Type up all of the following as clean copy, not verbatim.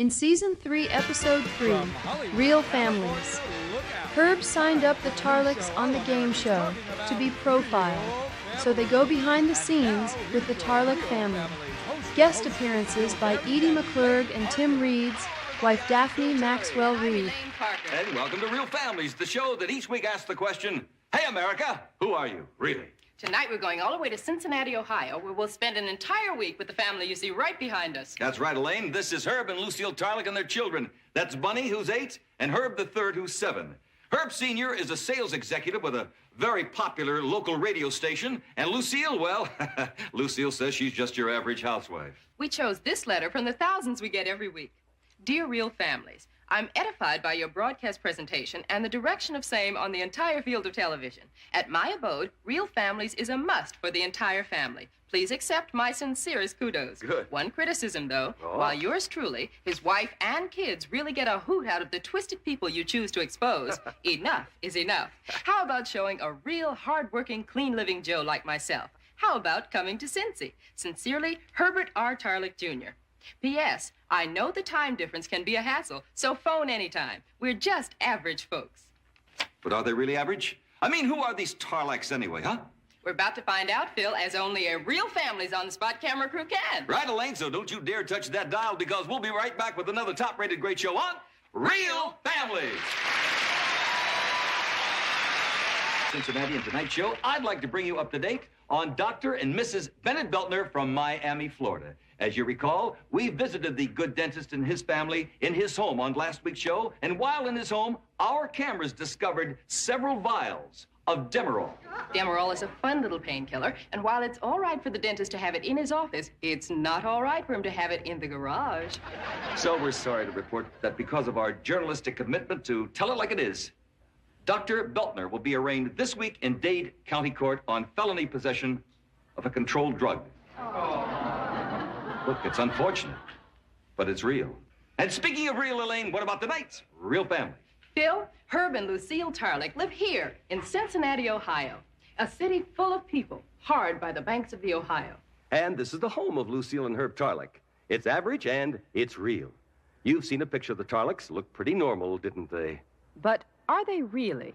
In Season 3, Episode 3, Real Families, Herb signed up the Tarlecks on the game show to be profiled, so they go behind the scenes with the Tarleck family. Guest appearances by Edie McClurg and Tim Reid's wife Daphne Maxwell Reid. And welcome to Real Families, the show that each week asks the question, hey, America, who are you, really? Tonight we're going all the way to Cincinnati, Ohio, where we'll spend an entire week with the family you see right behind us. That's right, Elaine. This is Herb and Lucille Tarleck and their children. That's Bunny, who's 8, and Herb the third, who's 7. Herb Sr. is a sales executive with a very popular local radio station, and Lucille, well, Lucille says she's just your average housewife. We chose this letter from the thousands we get every week. Dear Real Families, I'm edified by your broadcast presentation and the direction of same on the entire field of television. At my abode, Real Families is a must for the entire family. Please accept my sincerest kudos. Good. One criticism, though. While yours truly, his wife and kids really get a hoot out of the twisted people you choose to expose, enough is enough. How about showing a real hard-working, clean-living Joe like myself? How about coming to Cincy? Sincerely, Herbert R. Tarleck, Jr. P.S. I know the time difference can be a hassle, so phone anytime. We're just average folks. But are they really average? I mean, who are these Tarlecks anyway, huh? We're about to find out, Phil, as only a Real Families on-the-spot camera crew can. Right, Elaine, so don't you dare touch that dial because we'll be right back with another top-rated great show on Real Families. Cincinnati and Tonight Show, I'd like to bring you up to date on Dr. and Mrs. Bennett Beltner from Miami, Florida. As you recall, we visited the good dentist and his family in his home on last week's show, and while in his home, our cameras discovered several vials of Demerol. Demerol is a fun little painkiller, and while it's all right for the dentist to have it in his office, it's not all right for him to have it in the garage. So we're sorry to report that because of our journalistic commitment to tell it like it is, Dr. Beltner will be arraigned this week in Dade County Court on felony possession of a controlled drug. Look, it's unfortunate, but it's real. And speaking of real, Elaine, what about tonight's Real Family? Phil, Herb, and Lucille Tarleck live here in Cincinnati, Ohio, a city full of people, hard by the banks of the Ohio. And this is the home of Lucille and Herb Tarleck. It's average and it's real. You've seen a picture of the Tarlecks. Look pretty normal, didn't they? But are they really?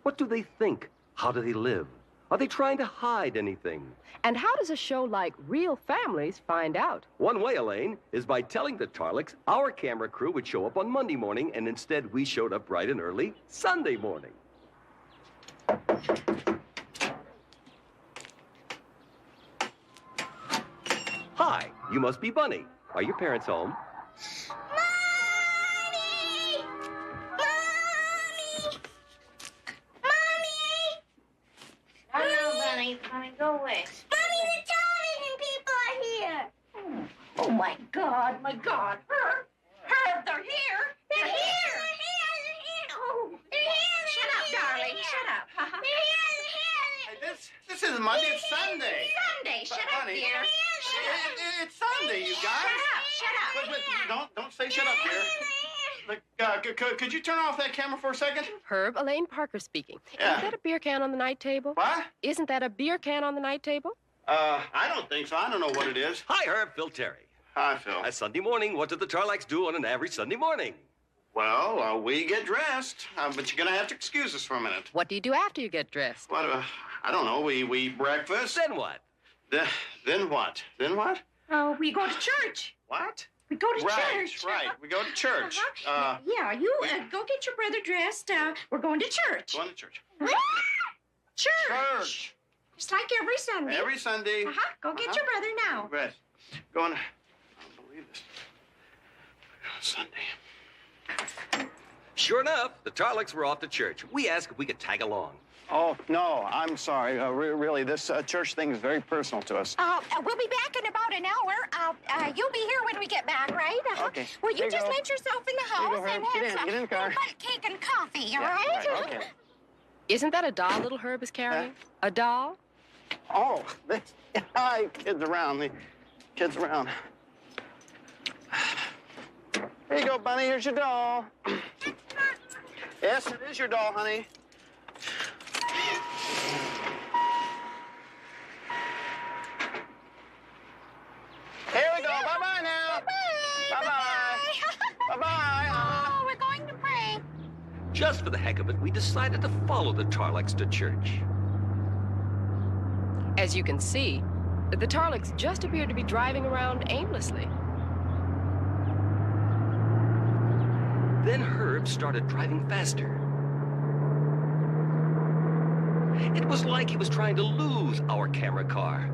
What do they think? How do they live? Are they trying to hide anything? And how does a show like Real Families find out? One way, Elaine, is by telling the Tarlecks our camera crew would show up on Monday morning, and instead we showed up bright and early Sunday morning. Hi, you must be Bunny. Are your parents home? Honey, go away. Mommy, the television people are here. Oh, my God, my God. Herb, they're here. They're here. Oh, they're here. Shut up, darling. Shut up. They're here. Hey, this isn't Monday, it's Sunday. Sunday. Shut up, Honey, dear. It's Sunday, you guys. Shut up. Wait, don't say shut up, dear. Look, could you turn off that camera for a second? Herb, Elaine Parker speaking. Yeah. Isn't that a beer can on the night table? What? Isn't that a beer can on the night table? I don't think so. I don't know what it is. Hi, Herb. Phil Terry. Hi, Phil. Sunday morning, what do the Tarlecks do on an average Sunday morning? Well, we get dressed, but you're gonna have to excuse us for a minute. What do you do after you get dressed? What? I don't know. We eat breakfast. Then what? Then what? Then what? Oh, we go to church. What? We go to church. Right. We go to church. Yeah, you go get your brother dressed. We're going to church. Going to church. Church. Just like every Sunday. Every Sunday. Go get your brother now. Right. Going. I don't believe this. Sunday. Sure enough, the Tarlecks were off to church. We asked if we could tag along. Oh, no, I'm sorry. Really, this church thing is very personal to us. We'll be back in about an hour. You'll be here when we get back, right? Okay. Well, you Here you just go. let yourself in the Here you house go, and Herb. have some Get in the car. butt cake and coffee, all Yeah, right? right, okay. Isn't that a doll little Herb is carrying? A doll? Oh, hi, kids around. The kids around. Here you go, Bunny. Here's your doll. Yes, it is your doll, honey. Here we go. Bye-bye now. Bye-bye. Bye-bye. Just for the heck of it, we decided to follow the Tarlecks to church. As you can see, the Tarlecks just appeared to be driving around aimlessly. Then Herb started driving faster. It was like he was trying to lose our camera car.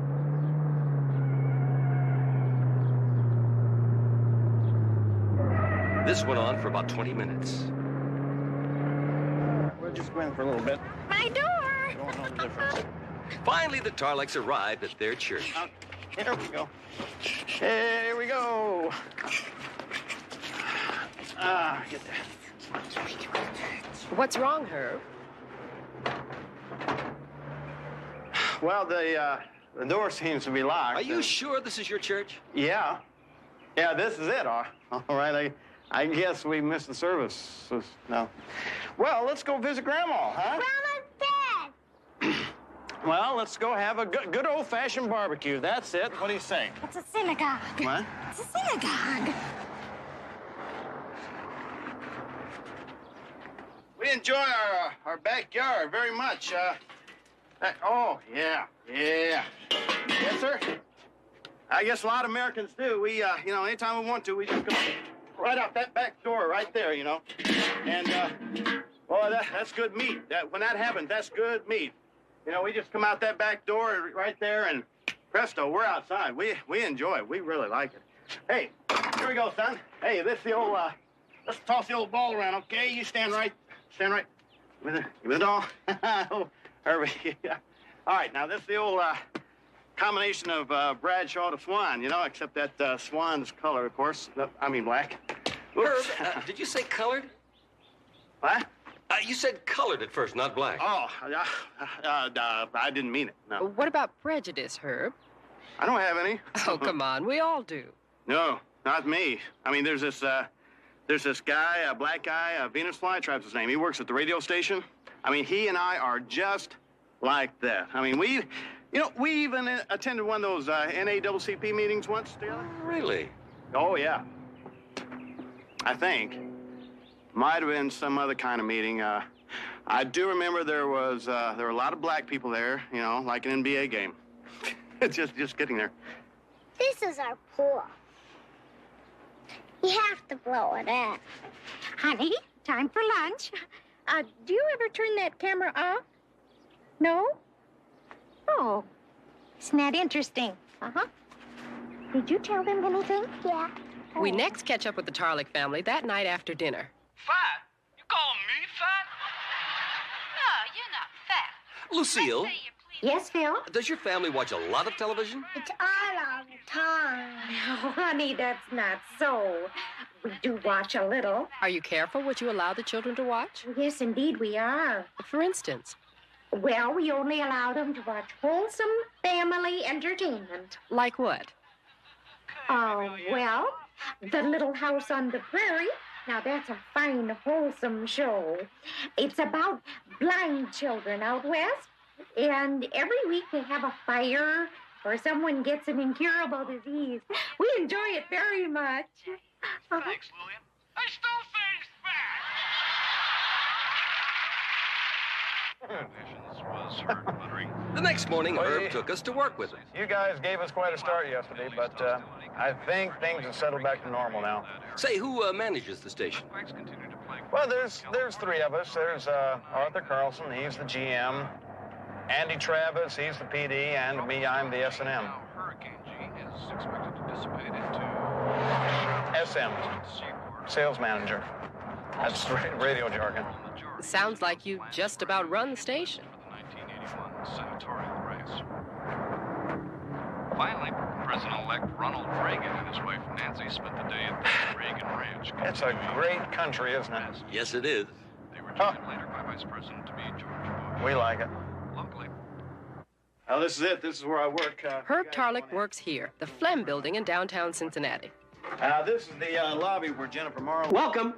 This went on for about 20 minutes. We'll just go in for a little bit. My door! Don't know the difference. Finally, the Tarlecks arrived at their church. Here we go. Here we go. Get that. What's wrong, Herb? Well, the door seems to be locked. Are you sure this is your church? Yeah. Yeah, this is it. All right, I guess we missed the service. No. Well, let's go visit Grandma, huh? Grandma's dead! Well, let's go have a good old-fashioned barbecue. That's it. What do you say? It's a synagogue. What? It's a synagogue. We enjoy our backyard very much. Oh, yeah. Yes, sir. I guess a lot of Americans do. We, anytime we want to, we just go right out that back door right there, you know. And, that's good meat. When that happens, that's good meat. You know, we just come out that back door right there, and presto, we're outside. We enjoy it. We really like it. Hey, here we go, son. Hey, this is the old, let's toss the old ball around, okay? You stand right. Give me the doll. Oh, Herbie. Yeah. All right, now this is the old combination of Bradshaw to Swan, you know, except that Swan's color, of course. I mean black. Oops. Herb, did you say colored? What? You said colored at first, not black. Oh, I didn't mean it, no. What about prejudice, Herb? I don't have any. Oh, come on, we all do. No, not me. I mean, there's this guy, a black guy, Venus Flytraps his name. He works at the radio station. I mean, he and I are just like that. I mean, we even attended one of those NAACP meetings once together. Really? Oh, yeah. I think. Might have been some other kind of meeting. I do remember there were a lot of black people there, you know, like an NBA game. just getting there. This is our pool. You have to blow it up. Honey, time for lunch. Do you ever turn that camera off? No? Oh, isn't that interesting? Uh-huh. Did you tell them anything? Yeah. We next catch up with the Tarleck family that night after dinner. Fat? You calling me fat? No, you're not fat. Lucille, Yes, Phil? does your family watch a lot of television? It's all the time. Oh, honey, that's not so. We do watch a little. Are you careful what you allow the children to watch? Yes, indeed, we are. For instance, Well, we only allow them to watch wholesome family entertainment. like what? Well, The Little House on the Prairie. Now, that's a fine, wholesome show. It's about blind children out west. And every week they have a fire or someone gets an incurable disease. We enjoy it very much. Thanks, Lillian. I still think was heard muttering. The next morning, Oh, Herb yeah. took us to work with him. You guys gave us quite a start yesterday, but I think things have settled back to normal now. Say, who manages the station? Well, there's three of us. There's Arthur Carlson, he's the GM. Andy Travis, he's the PD, and me, I'm the S&M. Hurricane G is expected to dissipate into SM, sales manager. That's radio jargon. Sounds like you just about run the station. The 1981 senatorial race. Finally, President-elect Ronald Reagan and his wife Nancy spent the day at the Reagan Ranch. It's a great country, isn't it? Yes, it is. They were joined later by Vice President to be George Bush. We like it. Locally, Oh, this is it. This is where I work. Herb Tarleck works here, the Flem building in downtown Cincinnati. This is the lobby where Jennifer Morrow. Welcome.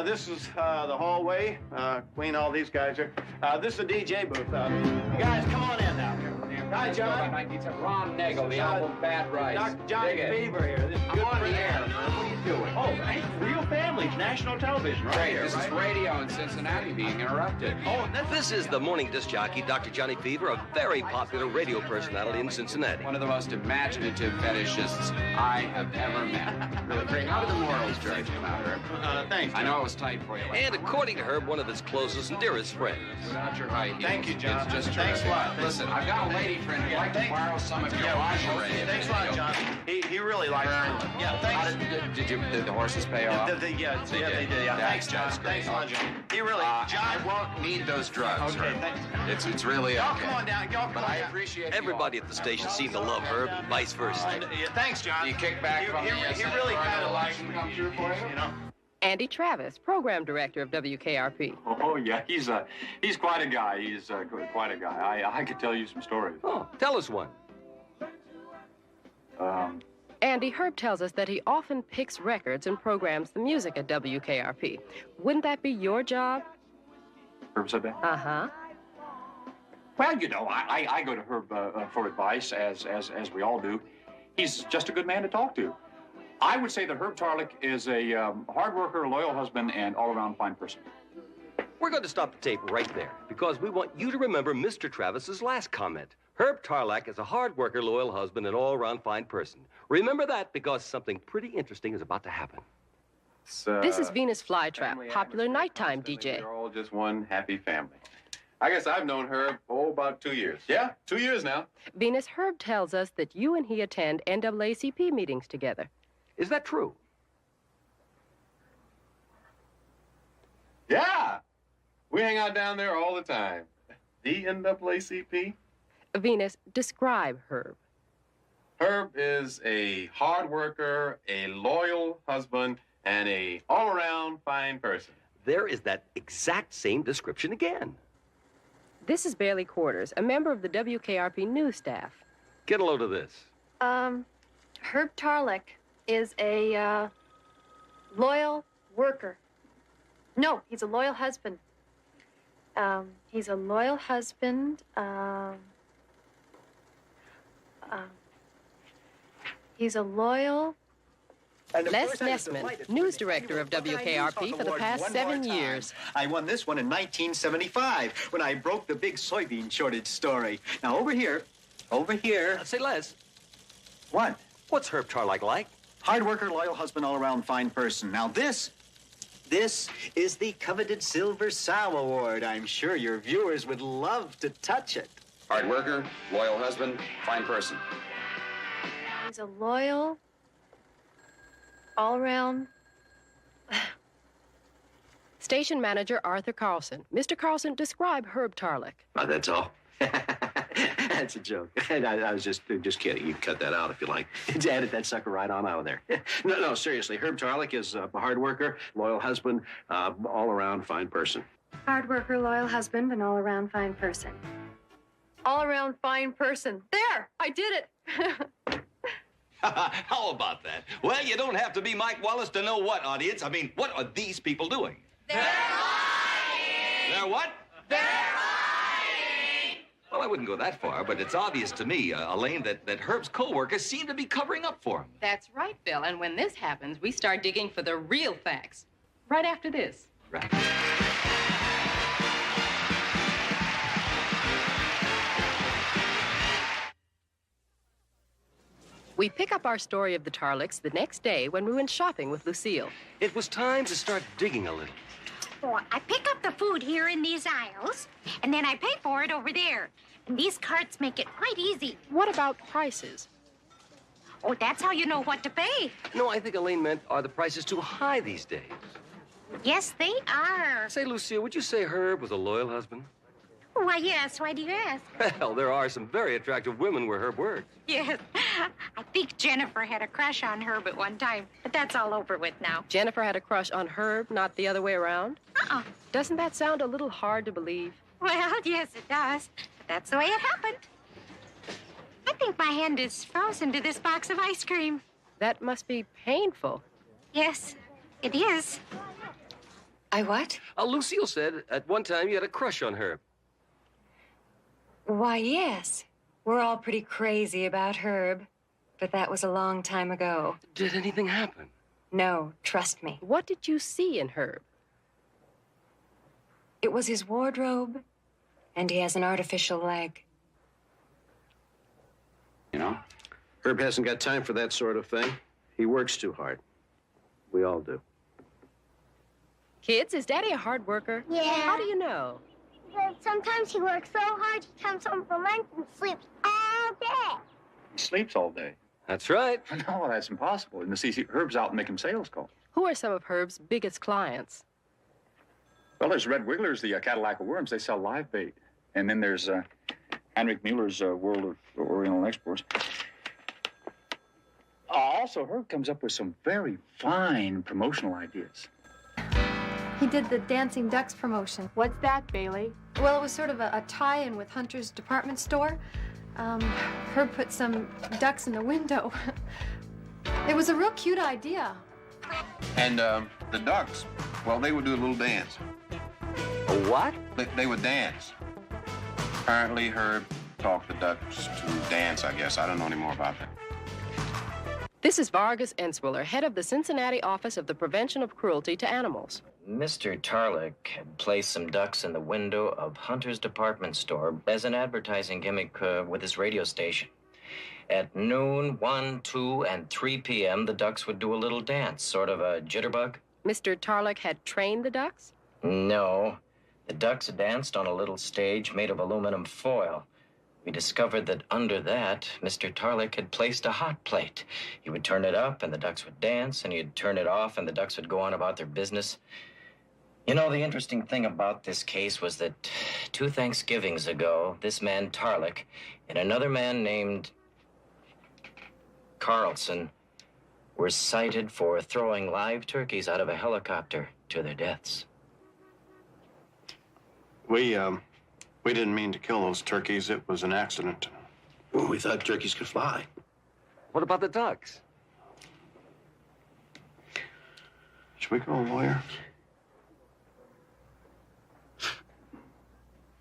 This is the hallway. Queen, all these guys are. This is the DJ booth. You guys, come on in now. Hi, John. Ron Nagel, the album Bad Rice. Dr. Johnny Dig it. Beaver here. This is I'm good on friend. the air. What are you doing? Oh, hey, real family national television right here, This is radio in Cincinnati being interrupted. Oh, this is the morning disc jockey, Dr. Johnny Fever, a very popular radio personality in Cincinnati. One of the most imaginative fetishists I have ever met. Really great. How did the morals judge come out, Herb? Thanks, I know it was tight for you. And according to Herb, one of his closest and dearest friends. Without your high heels. Thank you, John. It's just Thanks terrific. a lot. Listen, I've got a lady friend who'd like to borrow some of your lingerie. Thanks a lot, John. He really likes it. Yeah, thanks. Did the horses pay off? Yeah, they did. Yeah, thanks, John. Thanks a lot, John. He really, John. I won't need those drugs, Okay, Herb. thanks. It's really Y'all okay. come on down. Y'all come But on I down. appreciate Everybody at the station seemed to love Herb, and vice versa. Yeah, thanks, John. You kick back from He really kind of likes me, you know. Andy Travis, program director of WKRP. Oh, yeah, he's quite a guy. He's quite a guy. I could tell you some stories. Oh, tell us one. Andy, Herb tells us that he often picks records and programs the music at WKRP. Wouldn't that be your job? Herb said that? Uh-huh. Well, you know, I go to Herb for advice, as we all do. He's just a good man to talk to. I would say that Herb Tarleck is a hard worker, loyal husband, and all-around fine person. We're going to stop the tape right there because we want you to remember Mr. Travis's last comment. Herb Tarleck is a hard worker, loyal husband, and all-around fine person. Remember that because something pretty interesting is about to happen. This is Venus Flytrap, popular nighttime DJ. We're all just one happy family. I guess I've known Herb, about 2 years. Yeah, 2 years now. Venus, Herb tells us that you and he attend NAACP meetings together. Is that true? Yeah. We hang out down there all the time. The NAACP? Venus, describe Herb. Herb is a hard worker, a loyal husband, and a all-around fine person. There is that exact same description again. This is Bailey Quarters, a member of the WKRP news staff. Get a load of this. Herb Tarleck is a loyal worker. No, he's a loyal husband. He's a loyal husband. He's a loyal... Les Nessman, news director of WKRP for the past 7 years. I won this one in 1975 when I broke the big soybean shortage story. Now, over here... Say, Les. What? What's Herb Tarleck like? Hard worker, loyal husband, all-around fine person. Now, this is the coveted Silver Sow Award. I'm sure your viewers would love to touch it. Hard worker, loyal husband, fine person. He's a loyal, all-around... Station manager Arthur Carlson. Mr. Carlson, describe Herb Tarleck. That's all. That's a joke. I was just kidding. You can cut that out if you like. Just edit that sucker right on out of there. No, seriously. Herb Tarleck is a hard worker, loyal husband, all-around fine person. Hard worker, loyal husband, and all-around fine person. All-around fine person. There! I did it! How about that? Well, you don't have to be Mike Wallace to know what, audience. I mean, what are these people doing? They're lying! They're what? They're lying! Well, I wouldn't go that far, but it's obvious to me, Elaine, that Herb's co-workers seem to be covering up for him. That's right, Bill. And when this happens, we start digging for the real facts. Right after this. Right. We pick up our story of the Tarlecks the next day when we went shopping with Lucille. It was time to start digging a little. Oh, I pick up the food here in these aisles, and then I pay for it over there. And these carts make it quite easy. What about prices? Oh, that's how you know what to pay. No, I think Elaine meant, are the prices too high these days? Yes, they are. Say, Lucille, would you say Herb was a loyal husband? Why, yes. Why do you ask? Well, there are some very attractive women where Herb works. Yes. I think Jennifer had a crush on Herb at one time, but that's all over with now. Jennifer had a crush on Herb, not the other way around? Uh-uh. Doesn't that sound a little hard to believe? Well, yes, it does. But that's the way it happened. I think my hand is frozen to this box of ice cream. That must be painful. Yes, it is. I what? Lucille said at one time you had a crush on Herb. Why, yes. We're all pretty crazy about Herb, but that was a long time ago. Did anything happen? No, trust me. What did you see in Herb? It was his wardrobe, and he has an artificial leg. You know, Herb hasn't got time for that sort of thing. He works too hard. We all do. Kids, is Daddy a hard worker? Yeah. How do you know? Because sometimes he works so hard, he comes home from lunch and sleeps all day. He sleeps all day. That's right. No, that's impossible. And see, Herb's out making sales calls. Who are some of Herb's biggest clients? Well, there's Red Wigglers, the Cadillac of Worms. They sell live bait. And then there's Heinrich Mueller's World of Oriental Exports. Also, Herb comes up with some very fine promotional ideas. He did the Dancing Ducks promotion. What's that, Bailey? Well, it was sort of a tie-in with Hunter's department store. Herb put some ducks in the window. It was a real cute idea. And the ducks, well, they would do a little dance. A what? They would dance. Apparently, Herb taught the ducks to dance, I guess. I don't know any more about that. This is Vargas Enswiller, head of the Cincinnati Office of the Prevention of Cruelty to Animals. Mr. Tarleck had placed some ducks in the window of Hunter's department store as an advertising gimmick with his radio station. At noon, 1, 2, and 3 p.m., the ducks would do a little dance, sort of a jitterbug. Mr. Tarleck had trained the ducks? No. The ducks danced on a little stage made of aluminum foil. We discovered that under that, Mr. Tarleck had placed a hot plate. He would turn it up, and the ducks would dance, and he'd turn it off, and the ducks would go on about their business. You know, the interesting thing about this case was that 2 Thanksgivings ago, this man Tarleck and another man named Carlson were cited for throwing live turkeys out of a helicopter to their deaths. We didn't mean to kill those turkeys. It was an accident. Well, we thought turkeys could fly. What about the ducks? Should we go, lawyer?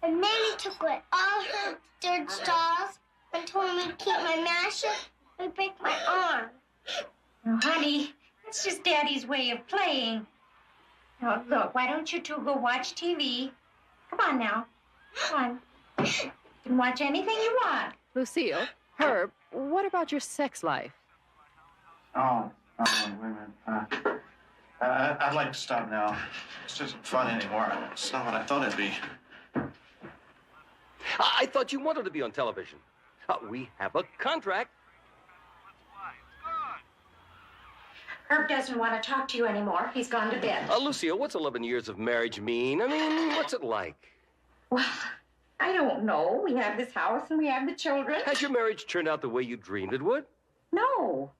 And Mammy took away all her dirt stalls and told me to keep my mouth shut. I break my arm. Now, honey, that's just Daddy's way of playing. Now, look, why don't you two go watch TV? Come on now. Come on. You can watch anything you want. Lucille, Herb, what about your sex life? Oh, wait a minute. I'd like to stop now. This isn't fun anymore. It's not what I thought it'd be. I thought you wanted to be on television. We have a contract. Herb doesn't want to talk to you anymore. He's gone to bed. Lucille, what's 11 years of marriage mean? I mean, what's it like? Well, I don't know. We have this house and we have the children. Has your marriage turned out the way you dreamed it would? No.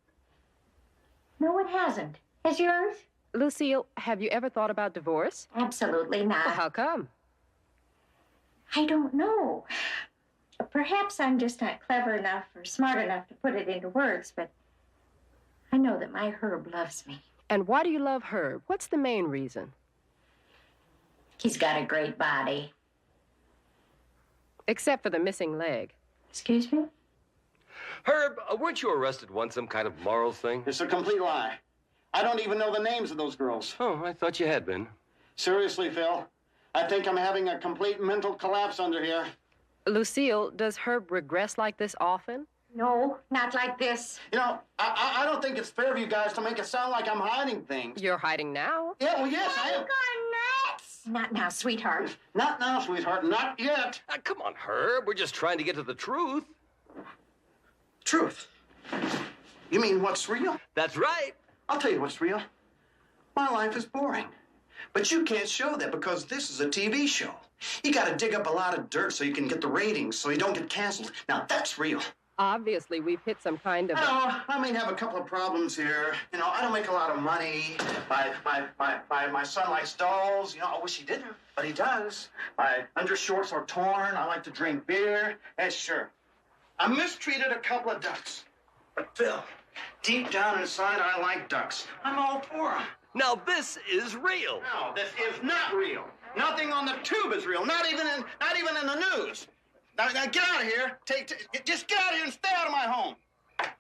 No, it hasn't. Has yours? Lucille, have you ever thought about divorce? Absolutely not. Well, how come? I don't know. Perhaps I'm just not clever enough or smart enough to put it into words, but I know that my Herb loves me. And why do you love Herb? What's the main reason? He's got a great body. Except for the missing leg. Excuse me? Herb, weren't you arrested once, some kind of morals thing? It's a complete lie. I don't even know the names of those girls. Oh, I thought you had been. Seriously, Phil, I think I'm having a complete mental collapse under here. Lucille, does Herb regress like this often? No, not like this. You know, I don't think it's fair of you guys to make it sound like I'm hiding things. You're hiding now? Yeah, well, yes, I am. Nuts. Not now, sweetheart. Not now, sweetheart. Not yet. Come on, Herb. We're just trying to get to the truth. Truth? You mean what's real? That's right. I'll tell you what's real. My life is boring. But you can't show that because this is a TV show. You got to dig up a lot of dirt so you can get the ratings, so you don't get canceled. Now, that's real. Obviously, we've hit some kind of... I may have a couple of problems here. You know, I don't make a lot of money. My son likes dolls. You know, I wish he didn't, but he does. My undershorts are torn. I like to drink beer. Yeah, sure. I mistreated a couple of ducks. But, Phil, deep down inside, I like ducks. I'm all for them. Now, this is real. No, this is not real. Nothing on the tube is real. Not even in the news. Now get out of here. Just get out of here and stay out of my home.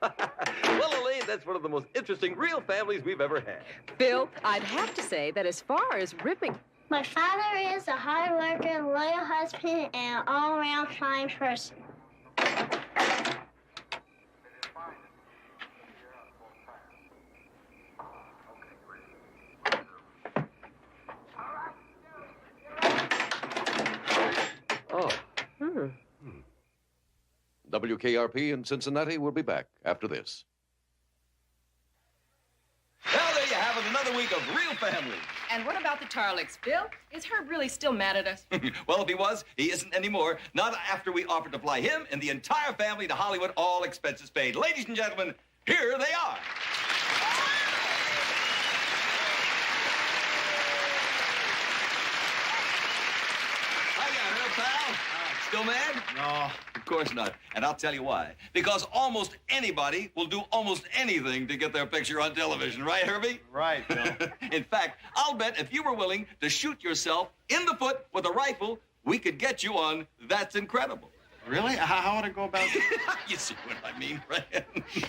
Well, Elaine, that's one of the most interesting real families we've ever had. Bill, I'd have to say that as far as ripping... My father is a hard worker, loyal husband, and an all-around fine person. Oh. WKRP in Cincinnati will be back after this. Well, there you have it, another week of Real Family. And what about the Tarlecks, Bill? Is Herb really still mad at us? Well, if he was, he isn't anymore. Not after we offered to fly him and the entire family to Hollywood, all expenses paid. Ladies and gentlemen, here they are. Hiya, Herb, pal. Still mad? No. Of course not. And I'll tell you why. Because almost anybody will do almost anything to get their picture on television. Right, Herbie? Right, Bill. In fact, I'll bet if you were willing to shoot yourself in the foot with a rifle, we could get you on That's Incredible. Really? How would I go about that? You see what I mean, right?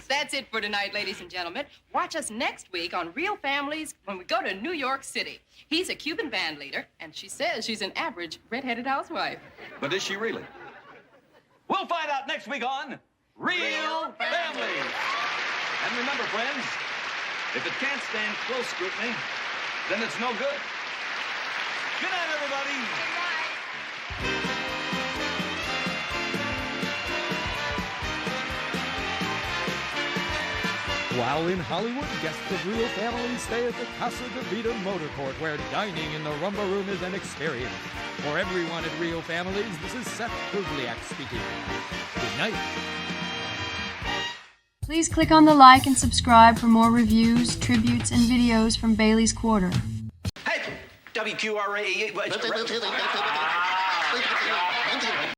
That's it for tonight, ladies and gentlemen. Watch us next week on Real Families when we go to New York City. He's a Cuban band leader, and she says she's an average red-headed housewife. But is she really? We'll find out next week on Real Families. And remember, friends, if it can't stand close scrutiny, then it's no good. Good night, everybody. Good night. While in Hollywood, guests of Real Families stay at the Casa de Vida Motor Court, where dining in the Rumba Room is an experience. For everyone at Real Families, this is Seth Kugliak speaking. Good night. Please click on the like and subscribe for more reviews, tributes, and videos from Bailey's Quarter. Hey, WQRA.